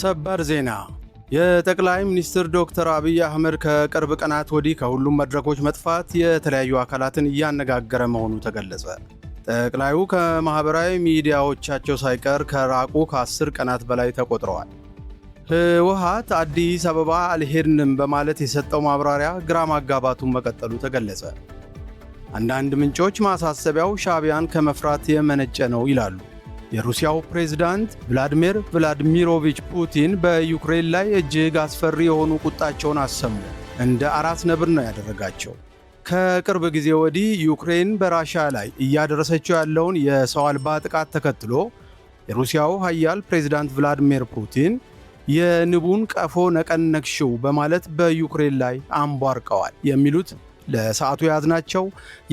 ሰበር ዜና የጠቅላይ ሚኒስትር ዶክተር አብይ አህመድ ከቅርብ ቀናት ወዲህ ከሁሉም መድረኮች መጥፋት የተለያዩ አካላትን እያነጋገረ መሆኑ ተገለጸ። ጠቅላዩ ከማህበራዊ ሚዲያዎቻቸው ሳይቀር ከራቁ ከ10 ቀናት በላይ ተቆጥረዋል። ህወሓት አዲስ አበባ አልሄድንም በማለት የሰጠው ማብራሪያ ግራ ማጋባቱን መቀጠሉ ተገለጸ። አንዳንድ ምንጮች ማሳሰቢያው ሻዕቢያን ከመፍራት የመነጨ ነው ይላሉ። የሩሲያው ፕሬዝዳንት ቭላዲሚር ቭላዲሚሮቪች ፑቲን በዩክሬን ላይ እጅግ አስፈሪ የሆኑ ቁጣቸውን አሰሙ። እንደ አራስ ነብር ነው ያደረጋቸው። ከቅርብ ጊዜ ወዲህ ዩክሬን በራሻ ላይ እያደረሰችው ያለውን የሰው አልባ ጥቃት ተከትሎ የሩሲያው ኃያል ፕሬዝዳንት ቭላዲሚር ፑቲን የንቡን ቀፎ ነቀነቅሽው በማለት በዩክሬን ላይ አንቧርቀዋል። የሚሉት ለሰዓቱ የያዝናቸው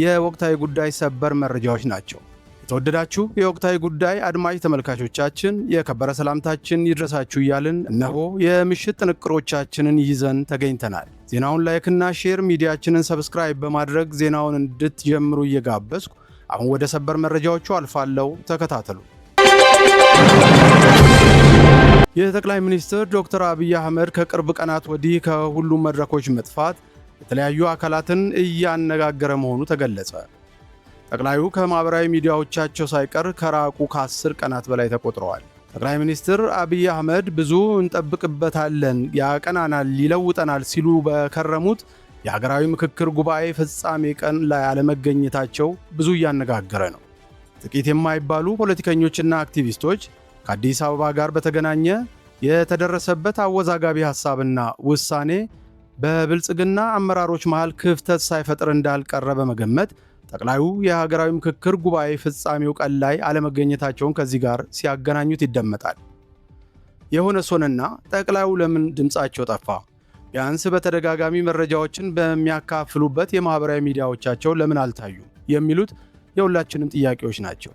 የወቅታዊ ጉዳይ ሰበር መረጃዎች ናቸው። የተወደዳችሁ የወቅታዊ ጉዳይ አድማጭ ተመልካቾቻችን የከበረ ሰላምታችን ይድረሳችሁ እያልን እነሆ የምሽት ጥንቅሮቻችንን ይዘን ተገኝተናል። ዜናውን ላይክና ሼር፣ ሚዲያችንን ሰብስክራይብ በማድረግ ዜናውን እንድትጀምሩ እየጋበዝኩ አሁን ወደ ሰበር መረጃዎቹ አልፋለሁ። ተከታተሉ። የጠቅላይ ሚኒስትር ዶክተር አብይ አህመድ ከቅርብ ቀናት ወዲህ ከሁሉም መድረኮች መጥፋት የተለያዩ አካላትን እያነጋገረ መሆኑ ተገለጸ። ጠቅላዩ ከማህበራዊ ሚዲያዎቻቸው ሳይቀር ከራቁ ከ10 ቀናት በላይ ተቆጥረዋል። ጠቅላይ ሚኒስትር አብይ አህመድ ብዙ እንጠብቅበታለን፣ ያቀናናል፣ ይለውጠናል ሲሉ በከረሙት የሀገራዊ ምክክር ጉባኤ ፍጻሜ ቀን ላይ አለመገኘታቸው ብዙ እያነጋገረ ነው። ጥቂት የማይባሉ ፖለቲከኞችና አክቲቪስቶች ከአዲስ አበባ ጋር በተገናኘ የተደረሰበት አወዛጋቢ ሐሳብና ውሳኔ በብልጽግና አመራሮች መሃል ክፍተት ሳይፈጥር እንዳልቀረ በመገመት ጠቅላዩ የሀገራዊ ምክክር ጉባኤ ፍጻሜው ቀን ላይ አለመገኘታቸውን ከዚህ ጋር ሲያገናኙት ይደመጣል። የሆነ ሶንና ጠቅላዩ ለምን ድምፃቸው ጠፋ? ቢያንስ በተደጋጋሚ መረጃዎችን በሚያካፍሉበት የማህበራዊ ሚዲያዎቻቸው ለምን አልታዩ? የሚሉት የሁላችንም ጥያቄዎች ናቸው።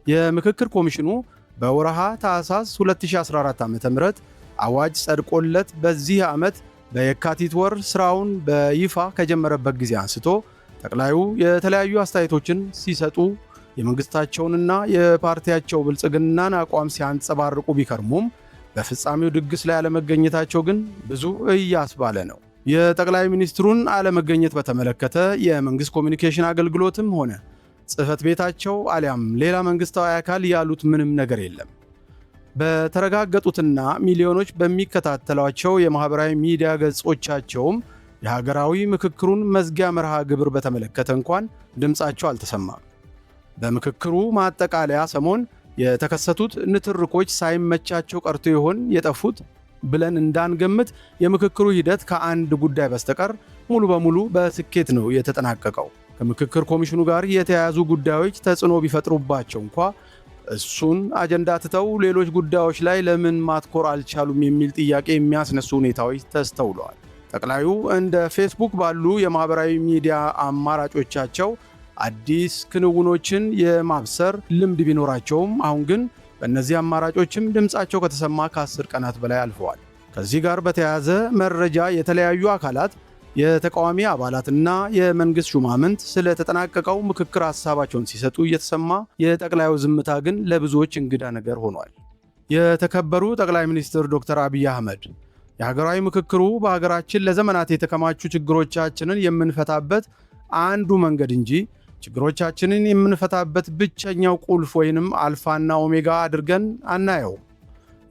የምክክር ኮሚሽኑ በወርሃ ታኅሳስ 2014 ዓ.ም አዋጅ ጸድቆለት በዚህ ዓመት በየካቲት ወር ስራውን በይፋ ከጀመረበት ጊዜ አንስቶ ጠቅላዩ የተለያዩ አስተያየቶችን ሲሰጡ የመንግስታቸውንና የፓርቲያቸው ብልጽግናን አቋም ሲያንጸባርቁ ቢከርሙም በፍጻሜው ድግስ ላይ አለመገኘታቸው ግን ብዙ እያስባለ ነው። የጠቅላይ ሚኒስትሩን አለመገኘት በተመለከተ የመንግስት ኮሚኒኬሽን አገልግሎትም ሆነ ጽህፈት ቤታቸው አሊያም ሌላ መንግስታዊ አካል ያሉት ምንም ነገር የለም። በተረጋገጡትና ሚሊዮኖች በሚከታተሏቸው የማህበራዊ ሚዲያ ገጾቻቸውም የሀገራዊ ምክክሩን መዝጊያ መርሃ ግብር በተመለከተ እንኳን ድምፃቸው አልተሰማም። በምክክሩ ማጠቃለያ ሰሞን የተከሰቱት ንትርኮች ሳይመቻቸው ቀርቶ ይሆን የጠፉት ብለን እንዳንገምት የምክክሩ ሂደት ከአንድ ጉዳይ በስተቀር ሙሉ በሙሉ በስኬት ነው የተጠናቀቀው። ከምክክር ኮሚሽኑ ጋር የተያያዙ ጉዳዮች ተጽዕኖ ቢፈጥሩባቸው እንኳ እሱን አጀንዳ ትተው ሌሎች ጉዳዮች ላይ ለምን ማትኮር አልቻሉም የሚል ጥያቄ የሚያስነሱ ሁኔታዎች ተስተውለዋል። ጠቅላዩ እንደ ፌስቡክ ባሉ የማህበራዊ ሚዲያ አማራጮቻቸው አዲስ ክንውኖችን የማብሰር ልምድ ቢኖራቸውም አሁን ግን በእነዚህ አማራጮችም ድምፃቸው ከተሰማ ከ10 ቀናት በላይ አልፈዋል። ከዚህ ጋር በተያያዘ መረጃ የተለያዩ አካላት የተቃዋሚ አባላትና የመንግስት ሹማምንት ስለተጠናቀቀው ምክክር ሐሳባቸውን ሲሰጡ እየተሰማ የጠቅላዩ ዝምታ ግን ለብዙዎች እንግዳ ነገር ሆኗል። የተከበሩ ጠቅላይ ሚኒስትር ዶክተር አብይ አህመድ የሀገራዊ ምክክሩ በሀገራችን ለዘመናት የተከማቹ ችግሮቻችንን የምንፈታበት አንዱ መንገድ እንጂ ችግሮቻችንን የምንፈታበት ብቸኛው ቁልፍ ወይንም አልፋና ኦሜጋ አድርገን አናየው።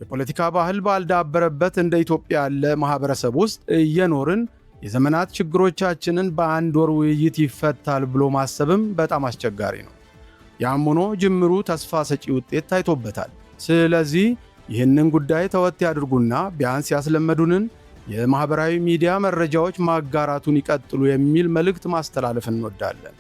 የፖለቲካ ባህል ባልዳበረበት እንደ ኢትዮጵያ ያለ ማህበረሰብ ውስጥ እየኖርን የዘመናት ችግሮቻችንን በአንድ ወር ውይይት ይፈታል ብሎ ማሰብም በጣም አስቸጋሪ ነው። ያም ሆኖ ጅምሩ ተስፋ ሰጪ ውጤት ታይቶበታል። ስለዚህ ይህንን ጉዳይ ተወት ያድርጉና ቢያንስ ያስለመዱንን የማህበራዊ ሚዲያ መረጃዎች ማጋራቱን ይቀጥሉ የሚል መልእክት ማስተላለፍ እንወዳለን።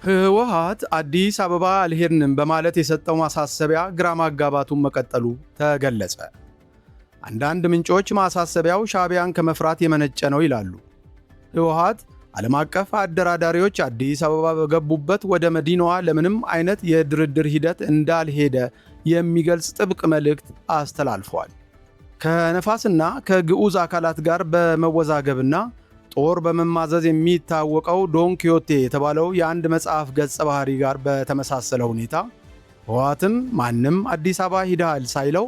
ህወሓት አዲስ አበባ አልሄድንም በማለት የሰጠው ማሳሰቢያ ግራ ማጋባቱን መቀጠሉ ተገለጸ። አንዳንድ ምንጮች ማሳሰቢያው ሻዕቢያን ከመፍራት የመነጨ ነው ይላሉ። ህወሓት ዓለም አቀፍ አደራዳሪዎች አዲስ አበባ በገቡበት ወደ መዲናዋ ለምንም አይነት የድርድር ሂደት እንዳልሄደ የሚገልጽ ጥብቅ መልእክት አስተላልፏል። ከነፋስና ከግዑዝ አካላት ጋር በመወዛገብና ጦር በመማዘዝ የሚታወቀው ዶን ኪዮቴ የተባለው የአንድ መጽሐፍ ገጸ ባህሪ ጋር በተመሳሰለ ሁኔታ ህወሓትም ማንም አዲስ አበባ ሂደሃል ሳይለው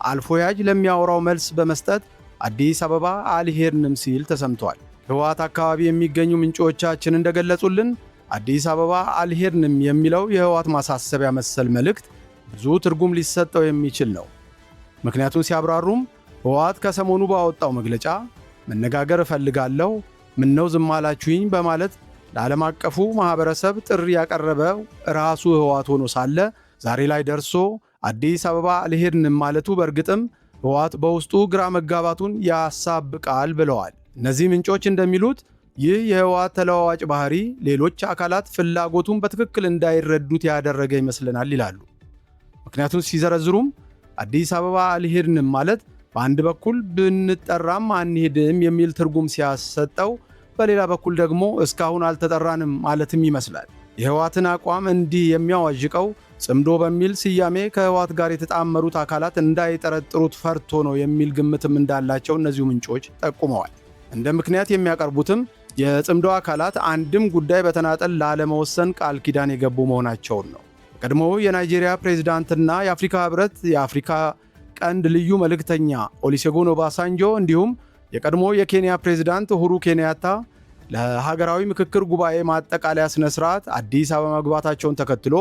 አልፎ ያጅ ለሚያወራው መልስ በመስጠት አዲስ አበባ አልሄድንም ሲል ተሰምቷል። ህወሓት አካባቢ የሚገኙ ምንጮቻችን እንደገለጹልን አዲስ አበባ አልሄድንም የሚለው የህወሓት ማሳሰቢያ መሰል መልእክት ብዙ ትርጉም ሊሰጠው የሚችል ነው። ምክንያቱም ሲያብራሩም ህወሓት ከሰሞኑ ባወጣው መግለጫ መነጋገር እፈልጋለሁ፣ ምነው ዝም አላችሁኝ በማለት ለዓለም አቀፉ ማኅበረሰብ ጥሪ ያቀረበው ራሱ ህወሓት ሆኖ ሳለ ዛሬ ላይ ደርሶ አዲስ አበባ አልሄድንም ማለቱ በእርግጥም ህወሓት በውስጡ ግራ መጋባቱን ያሳብቃል ብለዋል። እነዚህ ምንጮች እንደሚሉት ይህ የህወሓት ተለዋዋጭ ባህሪ ሌሎች አካላት ፍላጎቱን በትክክል እንዳይረዱት ያደረገ ይመስለናል ይላሉ። ምክንያቱም ሲዘረዝሩም አዲስ አበባ አልሄድንም ማለት በአንድ በኩል ብንጠራም አንሄድም የሚል ትርጉም ሲያሰጠው፣ በሌላ በኩል ደግሞ እስካሁን አልተጠራንም ማለትም ይመስላል። የህወሓትን አቋም እንዲህ የሚያዋዥቀው ጽምዶ በሚል ስያሜ ከህወሓት ጋር የተጣመሩት አካላት እንዳይጠረጥሩት ፈርቶ ነው የሚል ግምትም እንዳላቸው እነዚሁ ምንጮች ጠቁመዋል። እንደ ምክንያት የሚያቀርቡትም የጽምዶ አካላት አንድም ጉዳይ በተናጠል ላለመወሰን ቃል ኪዳን የገቡ መሆናቸውን ነው። ቀድሞው የናይጄሪያ ፕሬዝዳንትና የአፍሪካ ህብረት የአፍሪካ ቀንድ ልዩ መልእክተኛ ኦሉሴጉን ኦባሳንጆ እንዲሁም የቀድሞ የኬንያ ፕሬዝዳንት ኡሁሩ ኬንያታ ለሀገራዊ ምክክር ጉባኤ ማጠቃለያ ስነ ስርዓት አዲስ አበባ መግባታቸውን ተከትሎ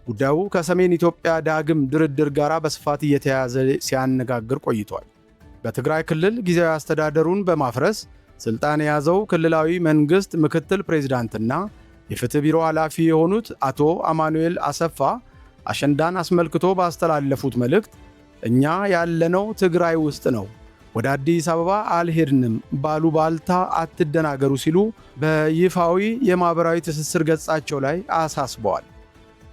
ጉዳዩ ከሰሜን ኢትዮጵያ ዳግም ድርድር ጋር በስፋት እየተያያዘ ሲያነጋግር ቆይቷል። በትግራይ ክልል ጊዜያዊ አስተዳደሩን በማፍረስ ስልጣን የያዘው ክልላዊ መንግስት ምክትል ፕሬዝዳንትና የፍትህ ቢሮ ኃላፊ የሆኑት አቶ አማኑኤል አሰፋ አሸንዳን አስመልክቶ ባስተላለፉት መልእክት እኛ ያለነው ትግራይ ውስጥ ነው፣ ወደ አዲስ አበባ አልሄድንም፣ ባሉባልታ አትደናገሩ ሲሉ በይፋዊ የማህበራዊ ትስስር ገጻቸው ላይ አሳስበዋል።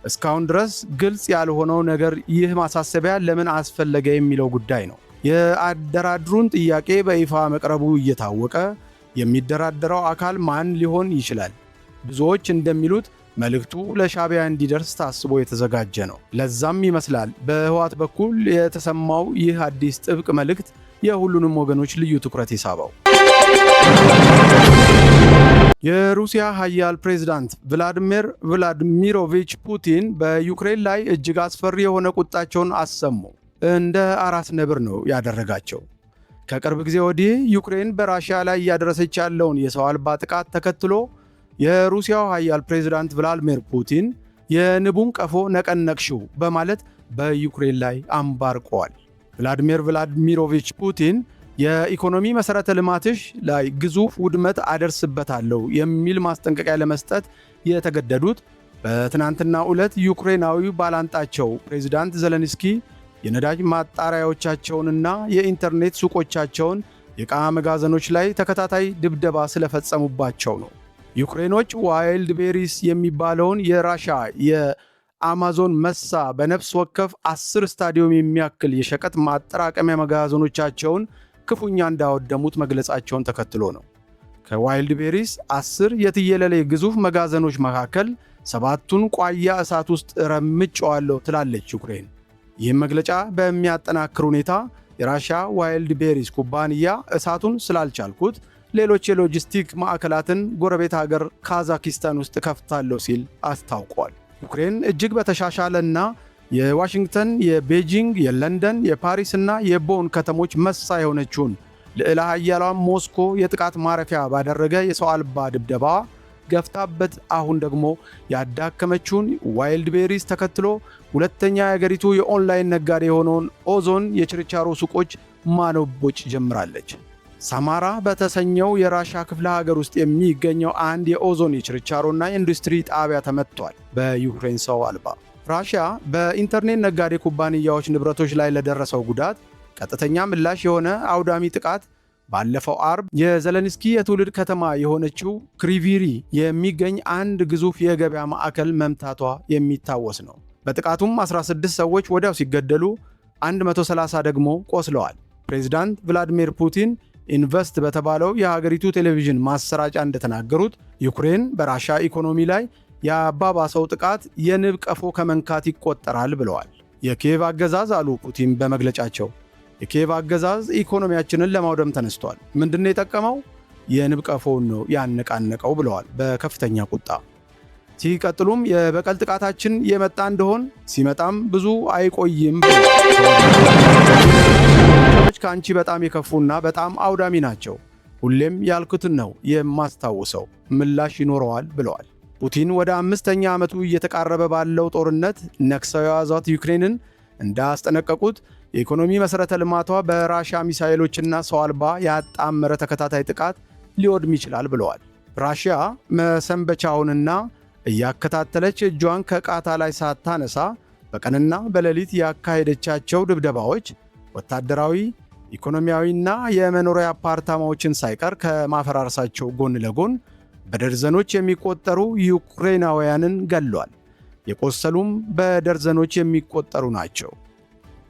እስካሁን ድረስ ግልጽ ያልሆነው ነገር ይህ ማሳሰቢያ ለምን አስፈለገ የሚለው ጉዳይ ነው። የአደራድሩን ጥያቄ በይፋ መቅረቡ እየታወቀ የሚደራደረው አካል ማን ሊሆን ይችላል? ብዙዎች እንደሚሉት መልእክቱ ለሻዕቢያ እንዲደርስ ታስቦ የተዘጋጀ ነው። ለዛም ይመስላል በህወሓት በኩል የተሰማው ይህ አዲስ ጥብቅ መልእክት የሁሉንም ወገኖች ልዩ ትኩረት የሳበው። የሩሲያ ኃያል ፕሬዝዳንት ቭላዲሚር ቭላድሚሮቪች ፑቲን በዩክሬን ላይ እጅግ አስፈሪ የሆነ ቁጣቸውን አሰሙ። እንደ አራስ ነብር ነው ያደረጋቸው። ከቅርብ ጊዜ ወዲህ ዩክሬን በራሽያ ላይ እያደረሰች ያለውን የሰው አልባ ጥቃት ተከትሎ የሩሲያው ኃያል ፕሬዝዳንት ቭላዲሚር ፑቲን የንቡን ቀፎ ነቀነቅሽው በማለት በዩክሬን ላይ አንባርቀዋል። ቭላዲሚር ቭላድሚሮቪች ፑቲን የኢኮኖሚ መሠረተ ልማትሽ ላይ ግዙፍ ውድመት አደርስበታለሁ የሚል ማስጠንቀቂያ ለመስጠት የተገደዱት በትናንትናው ዕለት ዩክሬናዊ ባላንጣቸው ፕሬዝዳንት ዘለንስኪ የነዳጅ ማጣሪያዎቻቸውንና የኢንተርኔት ሱቆቻቸውን የዕቃ መጋዘኖች ላይ ተከታታይ ድብደባ ስለፈጸሙባቸው ነው። ዩክሬኖች ዋይልድ ቤሪስ የሚባለውን የራሻ የአማዞን መሳ በነፍስ ወከፍ 10 ስታዲየም የሚያክል የሸቀጥ ማጠራቀሚያ መጋዘኖቻቸውን ክፉኛ እንዳወደሙት መግለጻቸውን ተከትሎ ነው። ከዋይልድ ቤሪስ 10 የትየለሌ ግዙፍ መጋዘኖች መካከል 7ቱን ቋያ እሳት ውስጥ ረምጨዋለሁ ትላለች ዩክሬን። ይህም መግለጫ በሚያጠናክር ሁኔታ የራሻ ዋይልድ ቤሪስ ኩባንያ እሳቱን ስላልቻልኩት ሌሎች የሎጂስቲክ ማዕከላትን ጎረቤት ሀገር ካዛኪስታን ውስጥ ከፍታለሁ ሲል አስታውቋል። ዩክሬን እጅግ በተሻሻለና የዋሽንግተን፣ የቤጂንግ፣ የለንደን፣ የፓሪስና የቦን ከተሞች መሳ የሆነችውን ልዕለ ኃያሏን ሞስኮ የጥቃት ማረፊያ ባደረገ የሰው አልባ ድብደባ ገፍታበት አሁን ደግሞ ያዳከመችውን ዋይልድ ቤሪስ ተከትሎ ሁለተኛ የአገሪቱ የኦንላይን ነጋዴ የሆነውን ኦዞን የችርቻሮ ሱቆች ማነቦጭ ጀምራለች። ሳማራ በተሰኘው የራሻ ክፍለ ሀገር ውስጥ የሚገኘው አንድ የኦዞን የችርቻሮና የኢንዱስትሪ ጣቢያ ተመትቷል በዩክሬን ሰው አልባ። ራሽያ በኢንተርኔት ነጋዴ ኩባንያዎች ንብረቶች ላይ ለደረሰው ጉዳት ቀጥተኛ ምላሽ የሆነ አውዳሚ ጥቃት ባለፈው አርብ የዘለንስኪ የትውልድ ከተማ የሆነችው ክሪቪሪ የሚገኝ አንድ ግዙፍ የገበያ ማዕከል መምታቷ የሚታወስ ነው። በጥቃቱም 16 ሰዎች ወዲያው ሲገደሉ 130 ደግሞ ቆስለዋል። ፕሬዝዳንት ቭላዲሚር ፑቲን ኢንቨስት በተባለው የሀገሪቱ ቴሌቪዥን ማሰራጫ እንደተናገሩት ዩክሬን በራሻ ኢኮኖሚ ላይ የአባባሰው ጥቃት የንብ ቀፎ ከመንካት ይቆጠራል ብለዋል። የኪየቭ አገዛዝ አሉ ፑቲን በመግለጫቸው፣ የኪየቭ አገዛዝ ኢኮኖሚያችንን ለማውደም ተነስቷል። ምንድነው የጠቀመው? የንብ ቀፎውን ነው ያነቃነቀው ብለዋል በከፍተኛ ቁጣ። ሲቀጥሉም የበቀል ጥቃታችን የመጣ እንደሆን ሲመጣም ብዙ አይቆይም። ከአንቺ በጣም የከፉና በጣም አውዳሚ ናቸው። ሁሌም ያልኩትን ነው የማስታውሰው፣ ምላሽ ይኖረዋል ብለዋል። ፑቲን ወደ 5ኛ ዓመቱ እየተቃረበ ባለው ጦርነት ነክሰው የያዟት ዩክሬንን እንዳስጠነቀቁት የኢኮኖሚ መሠረተ ልማቷ በራሽያ ሚሳኤሎችና ሰው አልባ ያጣመረ ተከታታይ ጥቃት ሊወድም ይችላል ብለዋል። ራሽያ መሰንበቻውንና እያከታተለች እጇን ከቃታ ላይ ሳታነሳ በቀንና በሌሊት ያካሄደቻቸው ድብደባዎች ወታደራዊ፣ ኢኮኖሚያዊና የመኖሪያ አፓርታማዎችን ሳይቀር ከማፈራረሳቸው ጎን ለጎን በደርዘኖች የሚቆጠሩ ዩክሬናውያንን ገሏል። የቆሰሉም በደርዘኖች የሚቆጠሩ ናቸው።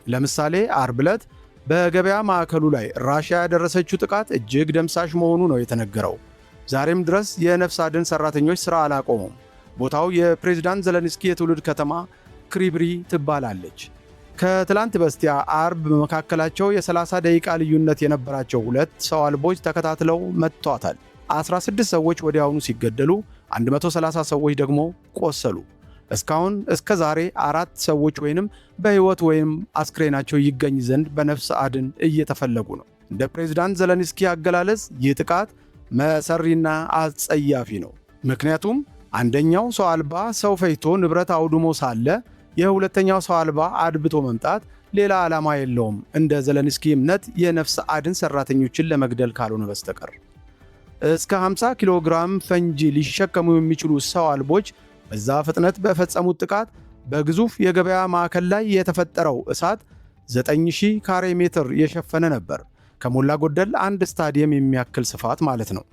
ለምሳሌ አርብ ዕለት በገበያ ማዕከሉ ላይ ራሽያ ያደረሰችው ጥቃት እጅግ ደምሳሽ መሆኑ ነው የተነገረው። ዛሬም ድረስ የነፍስ አድን ሰራተኞች ሥራ አላቆሙም። ቦታው የፕሬዝዳንት ዘለንስኪ የትውልድ ከተማ ክሪብሪ ትባላለች። ከትላንት በስቲያ አርብ በመካከላቸው የ30 ደቂቃ ልዩነት የነበራቸው ሁለት ሰው አልቦች ተከታትለው መጥተዋታል። 16 ሰዎች ወዲያውኑ ሲገደሉ 130 ሰዎች ደግሞ ቆሰሉ። እስካሁን እስከ ዛሬ 4 ሰዎች ወይንም በሕይወት ወይም አስክሬናቸው ይገኝ ዘንድ በነፍስ አድን እየተፈለጉ ነው። እንደ ፕሬዝዳንት ዘለንስኪ አገላለጽ ይህ ጥቃት መሰሪና አጸያፊ ነው። ምክንያቱም አንደኛው ሰው አልባ ሰው ፈጅቶ ንብረት አውድሞ ሳለ የሁለተኛው ሰው አልባ አድብቶ መምጣት ሌላ ዓላማ የለውም፣ እንደ ዘለንስኪ እምነት የነፍስ አድን ሰራተኞችን ለመግደል ካልሆነ በስተቀር። እስከ 50 ኪሎ ግራም ፈንጂ ሊሸከሙ የሚችሉ ሰው አልቦች በዛ ፍጥነት በፈጸሙት ጥቃት በግዙፍ የገበያ ማዕከል ላይ የተፈጠረው እሳት 9000 ካሬ ሜትር የሸፈነ ነበር። ከሞላ ጎደል አንድ ስታዲየም የሚያክል ስፋት ማለት ነው።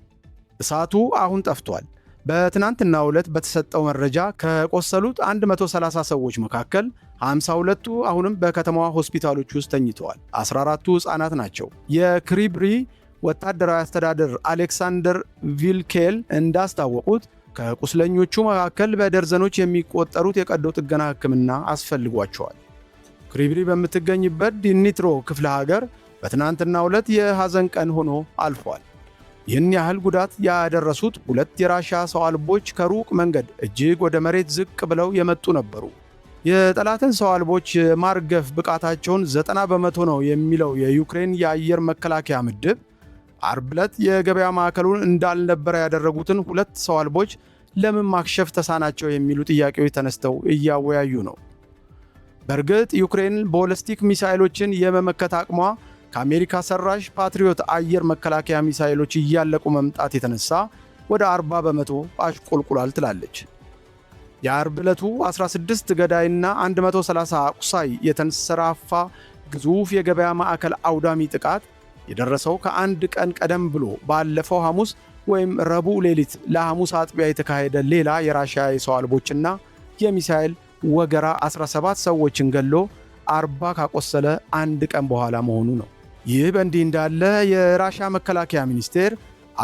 እሳቱ አሁን ጠፍቷል። በትናንትናው ዕለት በተሰጠው መረጃ ከቆሰሉት 130 ሰዎች መካከል 52ቱ አሁንም በከተማዋ ሆስፒታሎች ውስጥ ተኝተዋል። 14ቱ ሕፃናት ናቸው። የክሪብሪ ወታደራዊ አስተዳደር አሌክሳንደር ቪልኬል እንዳስታወቁት ከቁስለኞቹ መካከል በደርዘኖች የሚቆጠሩት የቀዶ ጥገና ሕክምና አስፈልጓቸዋል። ክሪብሪ በምትገኝበት ዲኒትሮ ክፍለ ሀገር በትናንትናው ዕለት የሐዘን ቀን ሆኖ አልፏል። ይህን ያህል ጉዳት ያደረሱት ሁለት የራሽያ ሰው አልቦች ከሩቅ መንገድ እጅግ ወደ መሬት ዝቅ ብለው የመጡ ነበሩ። የጠላትን ሰው አልቦች ማርገፍ ብቃታቸውን 90 በመቶ ነው የሚለው የዩክሬን የአየር መከላከያ ምድብ አርብ ዕለት የገበያ ማዕከሉን እንዳልነበረ ያደረጉትን ሁለት ሰው አልቦች ለምን ማክሸፍ ተሳናቸው የሚሉ ጥያቄዎች ተነስተው እያወያዩ ነው። በእርግጥ ዩክሬን ቦሊስቲክ ሚሳኤሎችን የመመከት አቅሟ ከአሜሪካ ሰራሽ ፓትሪዮት አየር መከላከያ ሚሳኤሎች እያለቁ መምጣት የተነሳ ወደ 40 በመቶ አሽቆልቁላል ትላለች። የአርብ ዕለቱ 16 ገዳይና 130 ቁሳይ የተንሰራፋ ግዙፍ የገበያ ማዕከል አውዳሚ ጥቃት የደረሰው ከአንድ ቀን ቀደም ብሎ ባለፈው ሐሙስ ወይም ረቡዕ ሌሊት ለሐሙስ አጥቢያ የተካሄደ ሌላ የራሽያ የሰው አልቦችና የሚሳኤል ወገራ 17 ሰዎችን ገሎ 40 ካቆሰለ አንድ ቀን በኋላ መሆኑ ነው። ይህ በእንዲህ እንዳለ የራሽያ መከላከያ ሚኒስቴር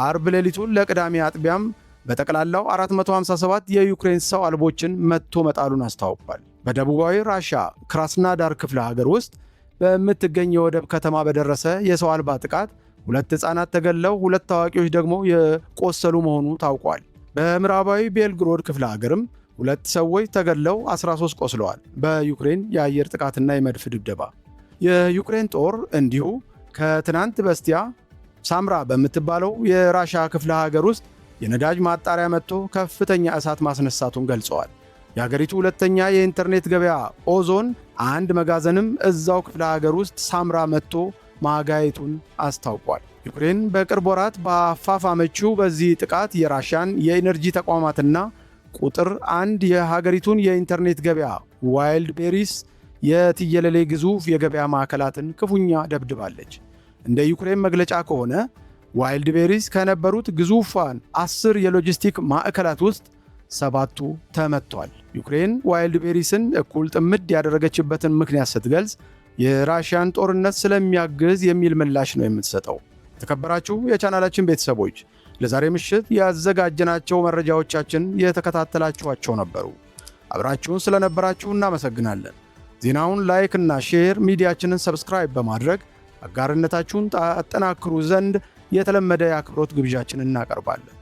አርብ ሌሊቱን ለቅዳሜ አጥቢያም በጠቅላላው 457 የዩክሬን ሰው አልቦችን መትቶ መጣሉን አስታውቋል። በደቡባዊ ራሽያ ክራስናዳር ክፍለ ሀገር ውስጥ በምትገኝ የወደብ ከተማ በደረሰ የሰው አልባ ጥቃት 2 ሕፃናት ተገለው 2 ታዋቂዎች ደግሞ የቆሰሉ መሆኑ ታውቋል። በምዕራባዊ ቤልግሮድ ክፍለ ሀገርም 2 ሰዎች ተገለው 13 ቆስለዋል በዩክሬን የአየር ጥቃትና የመድፍ ድብደባ። የዩክሬን ጦር እንዲሁ ከትናንት በስቲያ ሳምራ በምትባለው የራሽያ ክፍለ ሀገር ውስጥ የነዳጅ ማጣሪያ መጥቶ ከፍተኛ እሳት ማስነሳቱን ገልጸዋል። የሀገሪቱ ሁለተኛ የኢንተርኔት ገበያ ኦዞን አንድ መጋዘንም እዛው ክፍለ ሀገር ውስጥ ሳምራ መጥቶ ማጋየቱን አስታውቋል። ዩክሬን በቅርብ ወራት በአፋፋመችው በዚህ ጥቃት የራሽያን የኢነርጂ ተቋማትና ቁጥር 1 የሀገሪቱን የኢንተርኔት ገበያ ዋይልድ ቤሪስ የትየለሌ ግዙፍ የገበያ ማዕከላትን ክፉኛ ደብድባለች። እንደ ዩክሬን መግለጫ ከሆነ ዋይልድ ቤሪስ ከነበሩት ግዙፋን 10 የሎጂስቲክ ማዕከላት ውስጥ 7ቱ ተመቷል። ዩክሬን ዋይልድ ቤሪስን እኩል ጥምድ ያደረገችበትን ምክንያት ስትገልጽ የራሽያን ጦርነት ስለሚያግዝ የሚል ምላሽ ነው የምትሰጠው። የተከበራችሁ የቻናላችን ቤተሰቦች ለዛሬ ምሽት ያዘጋጀናቸው መረጃዎቻችን የተከታተላችኋቸው ነበሩ። አብራችሁን ስለነበራችሁ እናመሰግናለን። ዜናውን ላይክ እና ሼር፣ ሚዲያችንን ሰብስክራይብ በማድረግ አጋርነታችሁን አጠናክሩ ዘንድ የተለመደ የአክብሮት ግብዣችንን እናቀርባለን።